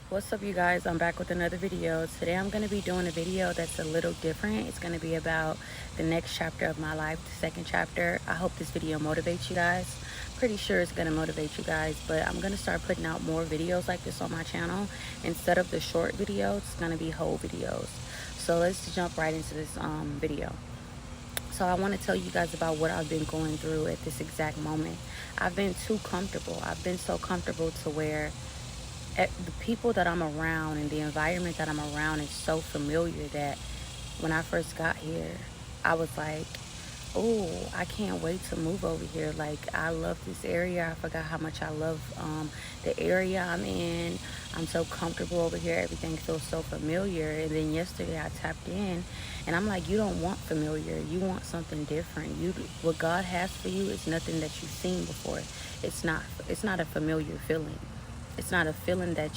What's up, you guys? I'm back with another video. Today I'm going to be doing a video that's a little different. It's going to be about the next chapter of my life, the second chapter. I hope this video motivates you guys. Pretty sure it's going to motivate you guys, but I'm going to start putting out more videos like this on my channel. Instead of the short videos, it's going to be whole videos. So let's jump right into this video. So I want to tell you guys about what I've been going through at this exact moment. I've been too comfortable. I've been so comfortable to where the people that I'm around and the environment that I'm around is so familiar that when I first got here, I was like, oh, I can't wait to move over here. Like, I love this area. I forgot how much I love the area I'm in. I'm so comfortable over here. Everything feels so familiar. And then yesterday I tapped in and I'm like, you don't want familiar. You want something different. What God has for you is nothing that you've seen before. It's not a familiar feeling. It's not a feeling that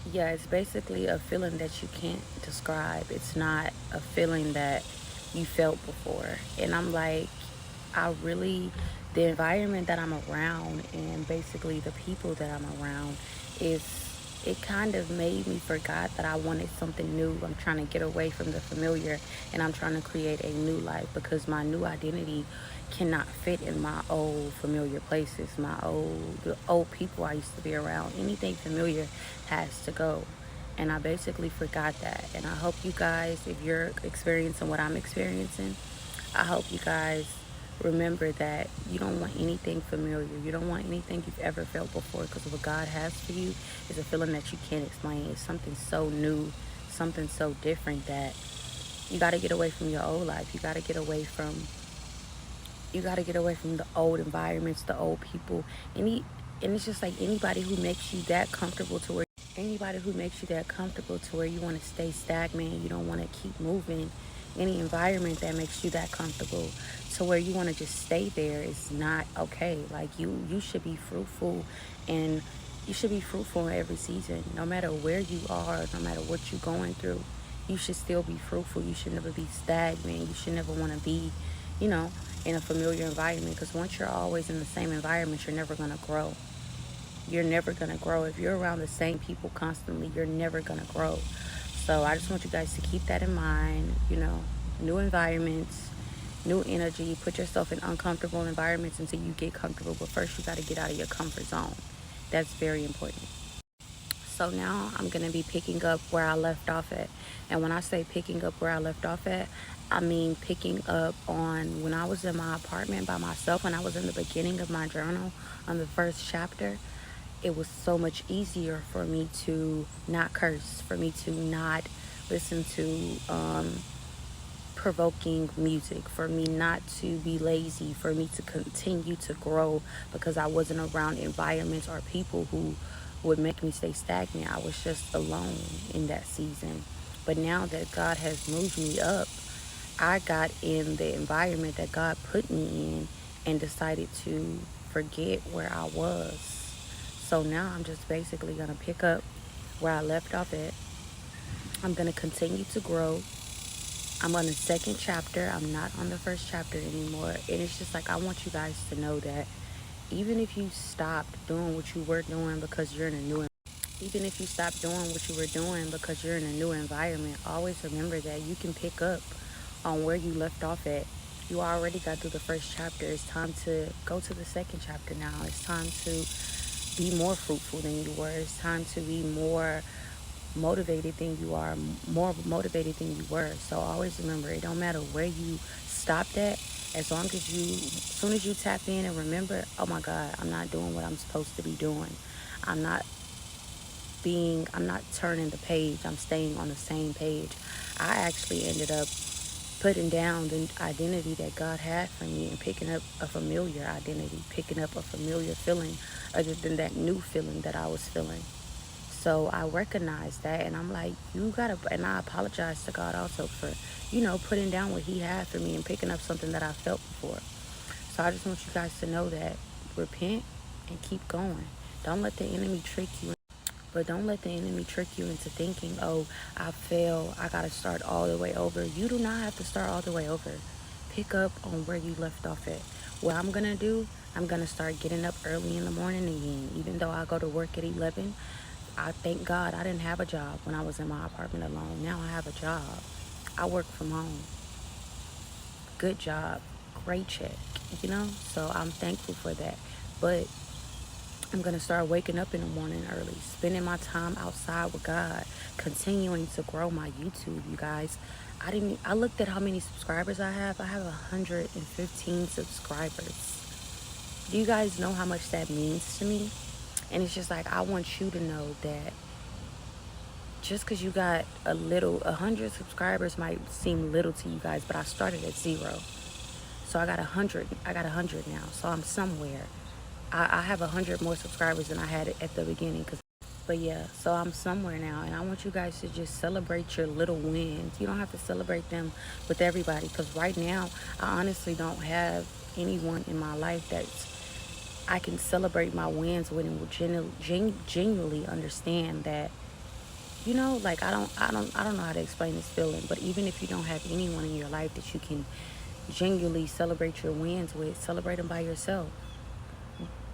yeah, it's basically a feeling that you can't describe. It's not a feeling that you felt before. And I'm like, the environment that I'm around and basically the people that I'm around is, it kind of made me forgot that I wanted something new. I'm trying to get away from the familiar and I'm trying to create a new life because my new identity cannot fit in my old familiar places, the old people I used to be around. Anything familiar has to go. And I basically forgot that. And I hope you guys, if you're experiencing what I'm experiencing, I hope you guys remember that you don't want anything familiar. You don't want anything you've ever felt before, because what God has for you is a feeling that you can't explain. It's something so new, something so different that you got to get away from your old life. You got to get away from the old environments, the old people. And it's just like anybody who makes you that comfortable to where you want to stay stagnant, you don't want to keep moving. Any environment that makes you that comfortable to where you want to just stay there is not okay. Like, you should be fruitful, and you should be fruitful in every season. No matter where you are, no matter what you're going through, you should still be fruitful. You should never be stagnant. You should never want to be, you know, in a familiar environment, because once you're always in the same environment, you're never going to grow. You're never going to grow. If you're around the same people constantly, you're never going to grow. So I just want you guys to keep that in mind. New environments, new energy. Put yourself in uncomfortable environments until you get comfortable. But first, you got to get out of your comfort zone. That's very important. So now I'm going to be picking up where I left off at. And when I say picking up where I left off at, I mean picking up on when I was in my apartment by myself, when I was in the beginning of my journal on the first chapter. It was so much easier for me to not curse, for me to not listen to provoking music, for me not to be lazy, for me to continue to grow, because I wasn't around environments or people who would make me stay stagnant. I was just alone in that season. But now that God has moved me up, I got in the environment that God put me in and decided to forget where I was. So now I'm just basically going to pick up where I left off at. I'm going to continue to grow. I'm on the second chapter. I'm not on the first chapter anymore. And it's just like, I want you guys to know that even if you stopped doing what you were doing because you're in a new even if you stop doing what you were doing because you're in a new environment, always remember that you can pick up on where you left off at. You already got through the first chapter. It's time to go to the second chapter now. It's time to be more fruitful than you were. It's time to be more motivated than you are, more motivated than you were. So always remember, it don't matter where you stopped at, as soon as you tap in and remember, oh my God, I'm not doing what I'm supposed to be doing. I'm not turning the page. I'm staying on the same page. I actually ended up putting down the identity that God had for me and picking up a familiar identity, picking up a familiar feeling other than that new feeling that I was feeling. So I recognized that, and I'm like, and I apologize to God also for, putting down what He had for me and picking up something that I felt before. So I just want you guys to know that, repent and keep going. Don't let the enemy trick you. But don't let the enemy trick you into thinking, oh, I failed, I got to start all the way over. You do not have to start all the way over. Pick up on where you left off at. What I'm going to do, I'm going to start getting up early in the morning again. Even though I go to work at 11, I thank God I didn't have a job when I was in my apartment alone. Now I have a job. I work from home. Good job. Great check, you know? So I'm thankful for that. But I'm going to start waking up in the morning early, spending my time outside with God, continuing to grow my YouTube, you guys. I looked at how many subscribers I have. I have 115 subscribers. Do you guys know how much that means to me? And it's just like, I want you to know that just because you got 100 subscribers might seem little to you guys, but I started at 0. So I got 100 now. So I'm somewhere. I have 100 more subscribers than I had at the beginning. But yeah, so I'm somewhere now, and I want you guys to just celebrate your little wins. You don't have to celebrate them with everybody, because right now I honestly don't have anyone in my life that's I can celebrate my wins with and will genuinely understand that, you know, like I don't know how to explain this feeling, but even if you don't have anyone in your life that you can genuinely celebrate your wins with, celebrate them by yourself.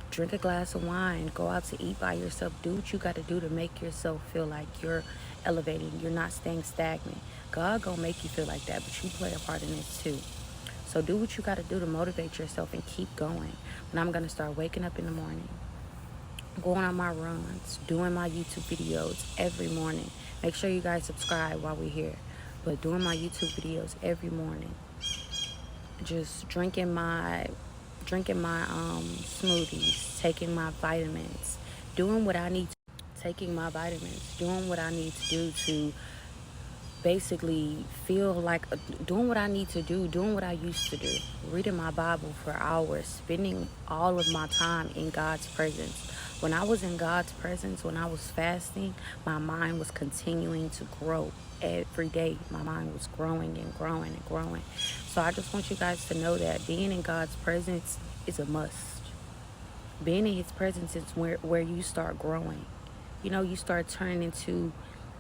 Drink a glass of wine, go out to eat by yourself. Do what you got to do to make yourself feel like you're elevating, you're not staying stagnant. God gonna make you feel like that, but you play a part in it too. So do what you got to do to motivate yourself and keep going. And I'm gonna start waking up in the morning, going on my runs, doing my YouTube videos every morning. Make sure you guys subscribe while we're here. But doing my YouTube videos every morning, just drinking my smoothies, taking my vitamins, doing what I need to, taking my vitamins, doing what I need to do to basically feel like doing what I need to do, doing what I used to do, reading my Bible for hours, spending all of my time in God's presence. When I was in God's presence, when I was fasting, my mind was continuing to grow. Every day my mind was growing and growing and growing. So I just want you guys to know that being in God's presence is a must. Being in his presence is where you start growing. You know, you start turning into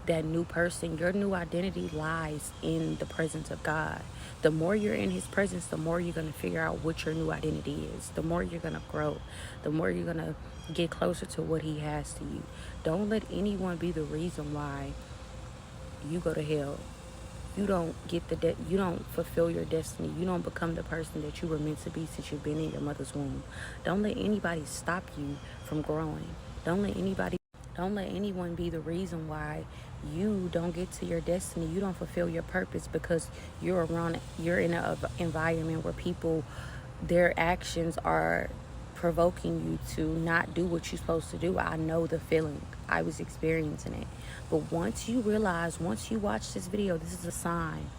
that new person. Your new identity lies in the presence of God. The more you're in his presence, the more you're going to figure out what your new identity is. The more you're going to grow. The more you're going to get closer to what he has to you. Don't let anyone be the reason why you go to hell. You don't get you don't fulfill your destiny. You don't become the person that you were meant to be since you've been in your mother's womb. Don't let anybody stop you from growing. Don't let anyone be the reason why you don't get to your destiny. You don't fulfill your purpose because you're in an environment where people, their actions are provoking you to not do what you're supposed to do. I know the feeling. I was experiencing it. But once you watch this video, this is a sign.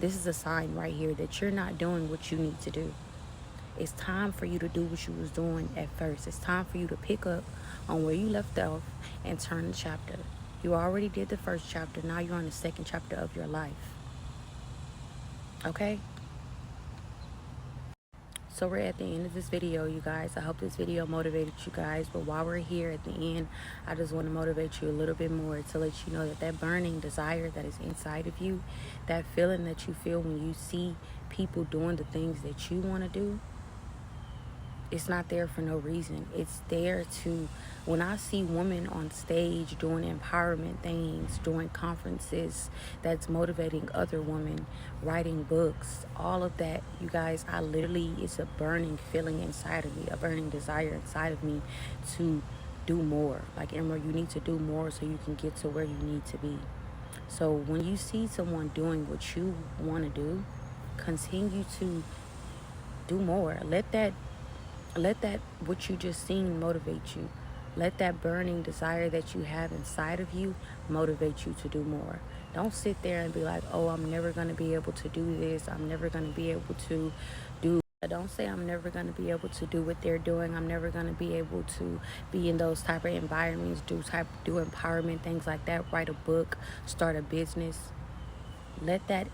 This is a sign right here that you're not doing what you need to do. It's time for you to do what you was doing at first. It's time for you to pick up on where you left off and turn the chapter. You already did the first chapter. Now you're on the second chapter of your life. Okay? So we're at the end of this video, you guys. I hope this video motivated you guys. But while we're here at the end, I just want to motivate you a little bit more to let you know that that burning desire that is inside of you, that feeling that you feel when you see people doing the things that you want to do, it's not there for no reason. It's there to, when I see women on stage doing empowerment things, doing conferences that's motivating other women, writing books, all of that, you guys, it's a burning feeling inside of me, a burning desire inside of me to do more. Like, Emma, you need to do more so you can get to where you need to be. So when you see someone doing what you want to do, continue to do more. Let that what you just seen motivate you. Let that burning desire that you have inside of you motivate you to do more. Don't sit there and be like, oh, I'm never going to be able to do this. I'm never going to be able to do. Don't say I'm never going to be able to do what they're doing. I'm never going to be able to be in those type of environments, do empowerment, things like that. Write a book, start a business. Let that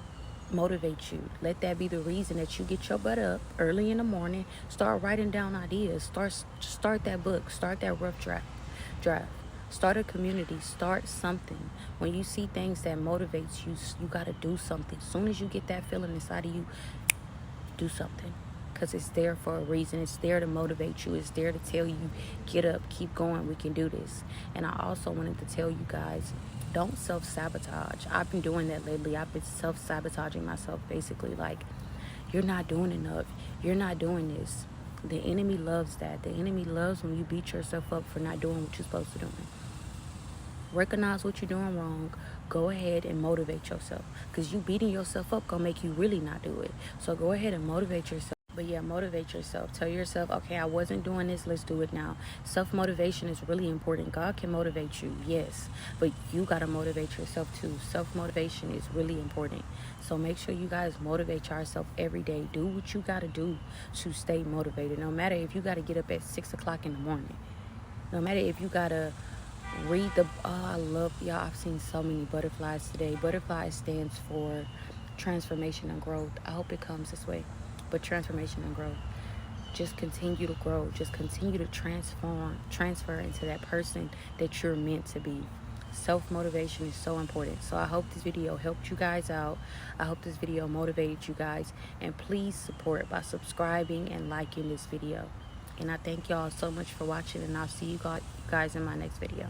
motivate you. Let that be the reason that you get your butt up early in the morning, start writing down ideas, start that book, start that rough draft, start a community, start something. When you see things that motivates you, you got to do something. As soon as you get that feeling inside of you, do something. because it's there for a reason. It's there to motivate you. It's there to tell you, get up, keep going, we can do this. And I also wanted to tell you guys, don't self-sabotage. I've been doing that lately. I've been self-sabotaging myself, basically, like, you're not doing enough, you're not doing this. The enemy loves that. The enemy loves when you beat yourself up for not doing what you're supposed to do. Recognize what you're doing wrong. Go ahead and motivate yourself, because you beating yourself up gonna make you really not do it. So go ahead and motivate yourself. But yeah, motivate yourself. Tell yourself, okay, I wasn't doing this, let's do it now. Self-motivation is really important. God can motivate you, yes, but you got to motivate yourself too. Self-motivation is really important. So make sure you guys motivate yourself every day. Do what you got to do to stay motivated. No matter if you got to get up at 6 o'clock in the morning. No matter if you got to read the, I love, y'all, I've seen so many butterflies today. Butterfly stands for transformation and growth. I hope it comes this way. But transformation and growth. Just continue to grow. Just continue to transfer into that person that you're meant to be. Self-motivation is so important. So I hope this video helped you guys out. I hope this video motivated you guys. And please support by subscribing and liking this video. And I thank y'all so much for watching, and I'll see you guys in my next video.